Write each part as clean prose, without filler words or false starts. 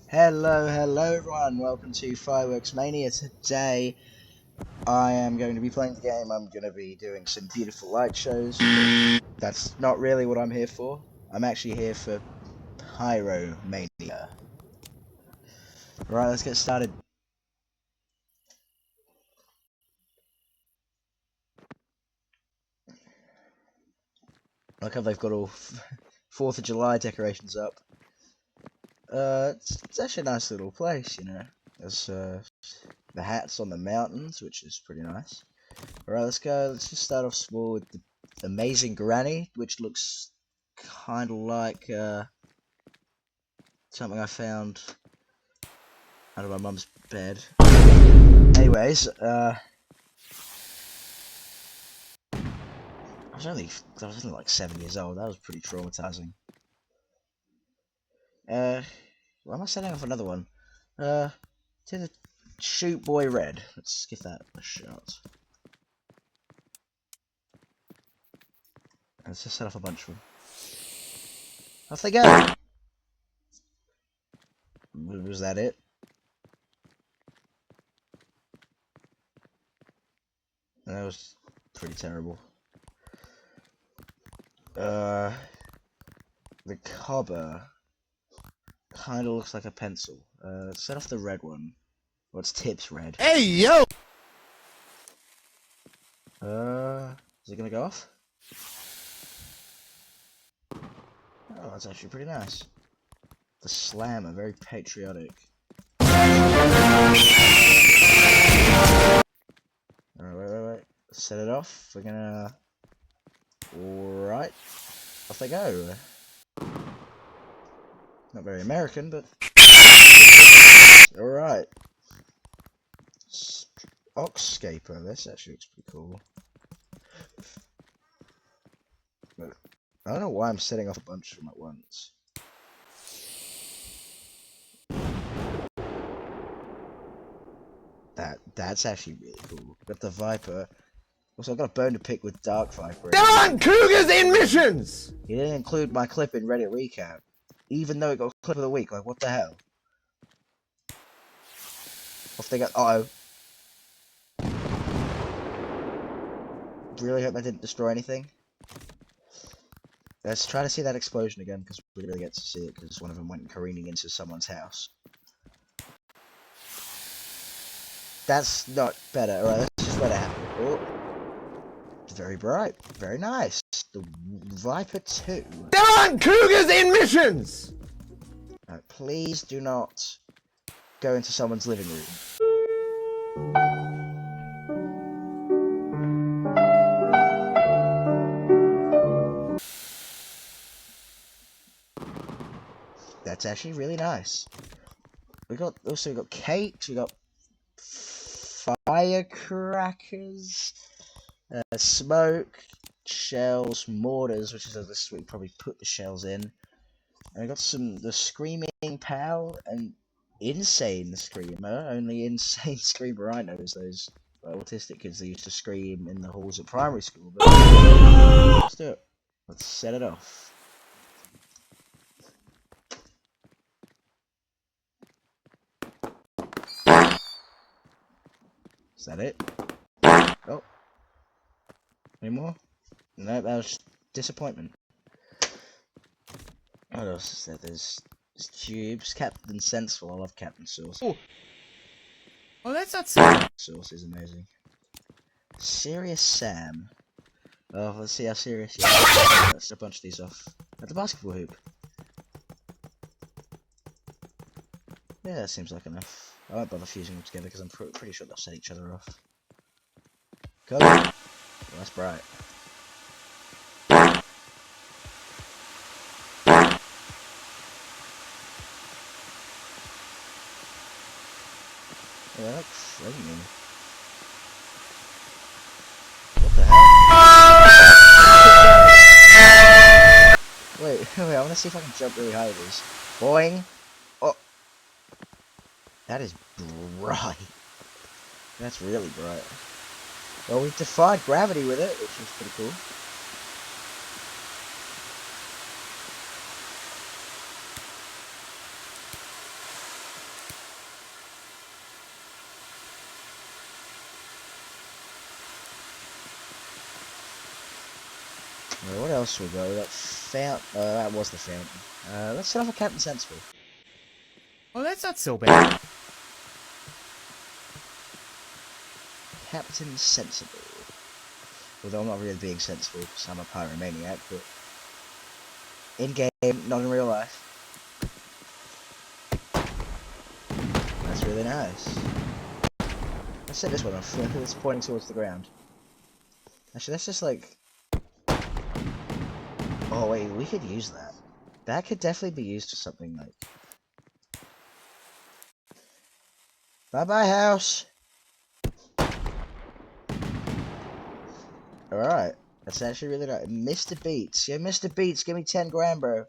Hello everyone, welcome to Fireworks Mania. Today I am going to be playing the game. I'm going to be doing some beautiful light shows. That's not really what I'm here for. I'm actually here for Pyromania. Right, let's get started. Look how they've got all 4th of July decorations up. It's actually a nice little place, you know. There's the hats on the mountains, which is pretty nice. Alright, let's go. Let's just start off small with the Amazing Granny, which looks kind of like something I found under my mum's bed. Anyways, I was only like 7 years old. That was pretty traumatizing. Why am I setting off another one? To the Shoot Boy Red. Let's give that a shot. Let's just set off a bunch of them. Off they go! Was that it? That was pretty terrible. The cobber kind of looks like a pencil. Set off the red one. What's tips red? Hey yo! Is it gonna go off? Oh, that's actually pretty nice. The slammer, very patriotic. Wait. Set it off. We're gonna. Alright. Off they go. Not very American, but. Alright. Oxscaper. This actually looks pretty cool. I don't know why I'm setting off a bunch of them at once. That's actually really cool. Got the Viper. Also, I've got a bone to pick with Dark Viper. There aren't cougars in missions! He didn't include my clip in Reddit recap, even though it got clip of the week. Like, what the hell? Off they go. Uh-oh. Really hope that didn't destroy anything. Let's try to see that explosion again, because we didn't really get to see it, because one of them went careening into someone's house. That's not better. Alright, let's just let it happen. Oh. It's very bright. Very nice. The Viper 2. There aren't cougars in missions! Right, please do not go into someone's living room. That's actually really nice. We got cakes, we got firecrackers, smoke, shells, mortars, which is this we probably put the shells in. And we got the Screaming Pal and Insane Screamer. Only Insane Screamer I know is those autistic kids that used to scream in the halls at primary school. But let's do it. Let's set it off. Is that it? Oh. Any more? No, that was disappointment. What else is there? There's tubes. Captain Sensible. I love Captain Sauce. Oh, that's not Sauce is amazing. Serious Sam. Oh, let's see how serious he is. Let's a bunch of these off. At the basketball hoop. Yeah, that seems like enough. I won't bother fusing them together because I'm pretty sure they'll set each other off. Go! Well, that's bright. Yeah, that's flaming. What the hell? Wait, I want to see if I can jump really high with these. Boing! Oh! That is bright. That's really bright. Well, we've defied gravity with it, which is pretty cool. What else we got? We got fountain. That was the fountain. Let's set off a Captain Sensible. Well, that's not so bad. Captain Sensible. Although I'm not really being sensible because I'm a pyromaniac, but in game, not in real life. That's really nice. Let's set this one off. It's pointing towards the ground. Actually, that's just like. Oh wait, we could use that. That could definitely be used for something like. Bye bye, house. Alright. That's actually really nice. Mr. Beats. Yeah, Mr. Beats, give me 10 grand, bro.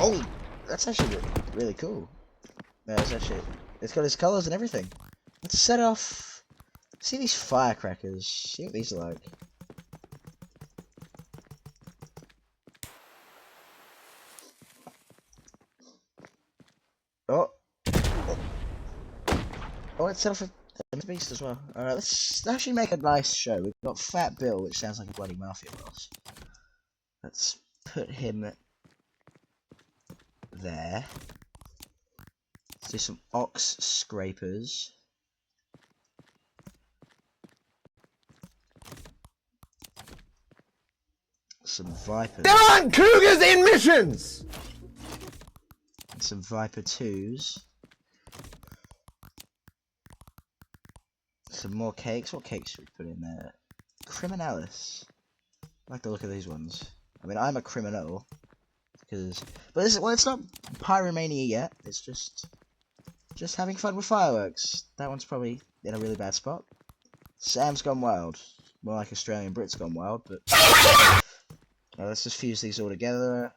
Oh, that's actually really cool. That's actually. It's got his colors and everything. Let's set off. See these firecrackers. See what these are like. Oh. Oh, let's set off a beast as well. Alright, let's actually make a nice show. We've got Fat Bill, which sounds like a bloody mafia boss. Let's put him there. Let's do some ox scrapers. Some vipers. There aren't cougars in missions! And some viper 2s. Some more cakes. What cakes should we put in there? Criminalis. I like the look of these ones. I mean, I'm a criminal. But it's not pyromania yet. It's just having fun with fireworks. That one's probably in a really bad spot. Sam's gone wild. More like Australian Brits gone wild, but... let's just fuse these all together.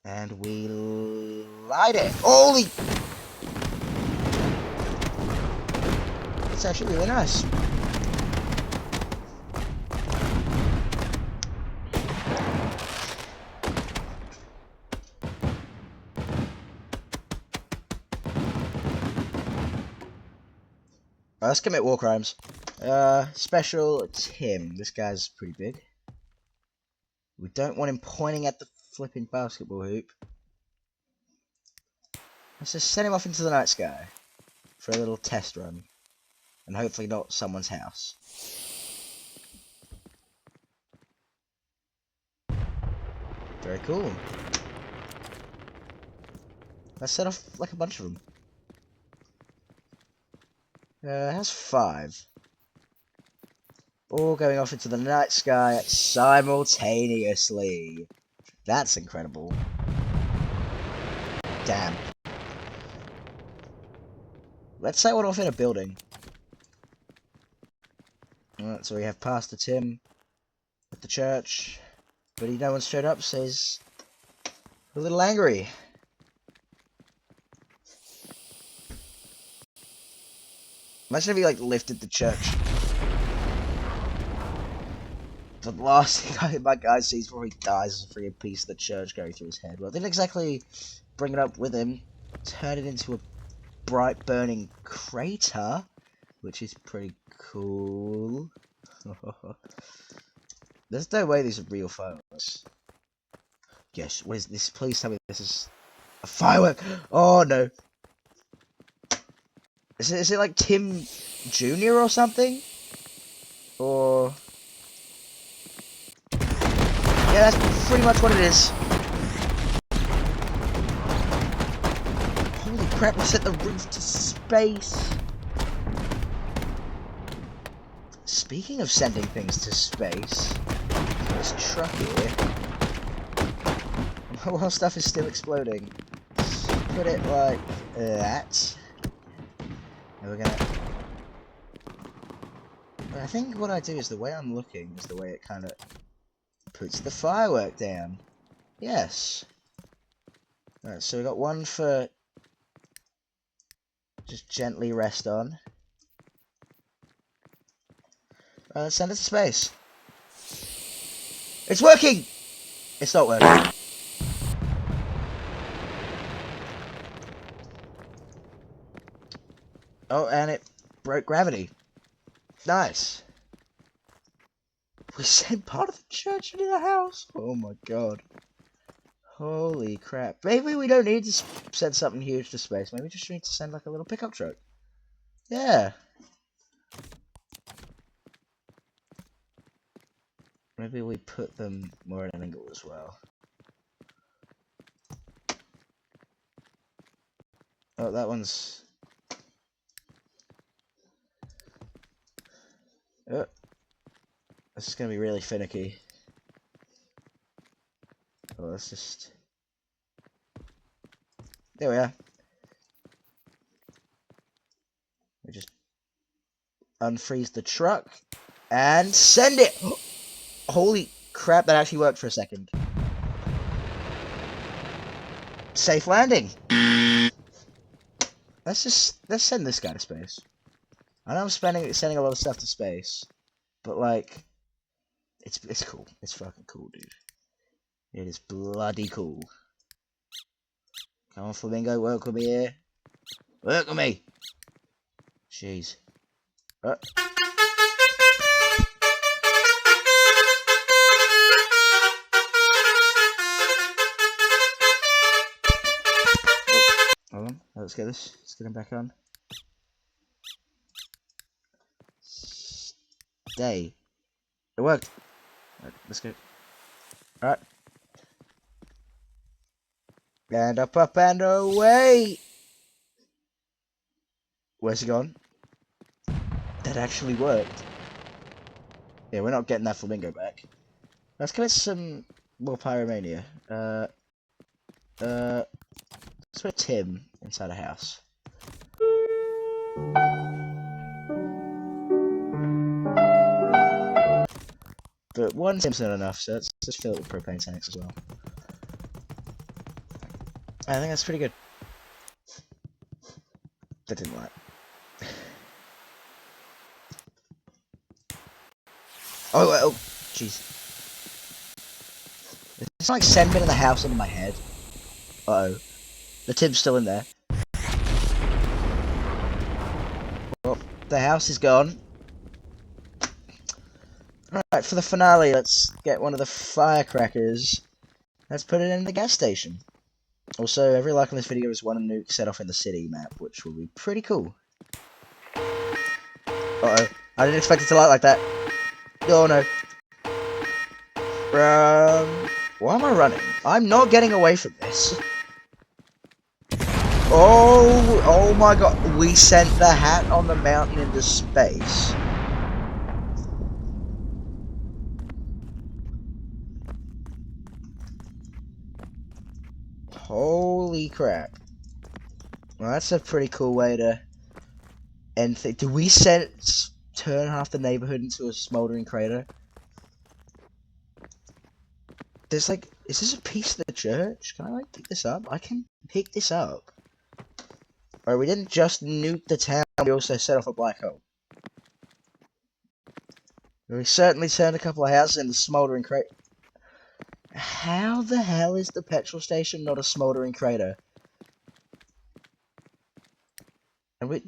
And we light it. Holy! It's actually really nice. Let's commit war crimes. Special Tim. This guy's pretty big. We don't want him pointing at the flipping basketball hoop. Let's just send him off into the night sky for a little test run. And hopefully not someone's house. Very cool. Let's set off like a bunch of them. It has 5. All going off into the night sky simultaneously. That's incredible. Damn. Let's set one off in a building. Alright, so we have Pastor Tim at the church. But no one showed up, so he's a little angry. Imagine if he, like, lifted the church. The last thing my guy sees before he dies is a freaking piece of the church going through his head. Well, didn't exactly bring it up with him. Turn it into a bright burning crater, which is pretty cool. There's no way these are real fireworks. Yes, what is this? Please tell me this is a firework. Oh no. Is it like Tim Jr. or something? Or... yeah, that's pretty much what it is. Holy crap, we set the roof to space. Speaking of sending things to space, this truck here, while stuff is still exploding, let's put it like that. And we're gonna... I think what I do is the way I'm looking is the way it kind of puts the firework down. Yes. Alright, so we got one for just gently rest on. Let's send it to space. It's working! It's not working. Oh, and it broke gravity. Nice. We sent part of the church into the house. Oh my god. Holy crap. Maybe we don't need to send something huge to space. Maybe we just need to send like a little pickup truck. Yeah. Maybe we put them more at an angle as well. Oh, that one's... Oh. This is going to be really finicky. Oh, let's just... There we are. We just unfreeze the truck and send it! Holy crap, that actually worked for a second. Safe landing! Let's send this guy to space. I know I'm sending a lot of stuff to space, but like, it's cool. It's fucking cool, dude. It is bloody cool. Come on, Flamingo, work with me here. Work with me! Jeez. Oh. Hold on, let's get this. Let's get him back on. Stay. It worked. Right, let's go. Alright. And up, and away! Where's he gone? That actually worked. Yeah, we're not getting that flamingo back. Let's commit some more pyromania. Let's put Tim inside a house. But one Tim's not enough, so let's just fill it with propane tanks as well. I think that's pretty good. That didn't work. Oh, jeez. It's like sending in the house under my head. Uh-oh. The Tim's still in there. Well, the house is gone. Alright, for the finale, let's get one of the firecrackers. Let's put it in the gas station. Also, every like on this video is one nuke set off in the city map, which will be pretty cool. Uh-oh. I didn't expect it to light like that. Oh no. Why am I running? I'm not getting away from this. Oh my god. We sent the hat on the mountain into space. Holy crap. Well, that's a pretty cool way to end things. Did we turn half the neighborhood into a smoldering crater? There's like, is this a piece of the church? Can I like pick this up? I can pick this up. Alright, we didn't just nuke the town, we also set off a black hole. We certainly turned a couple of houses into smoldering crater. How the hell is the petrol station not a smoldering crater? And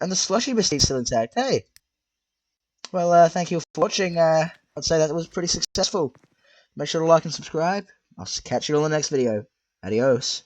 the slushy machine's still intact. Hey! Well, thank you for watching. I'd say that was pretty successful. Make sure to like and subscribe. I'll catch you on the next video. Adios.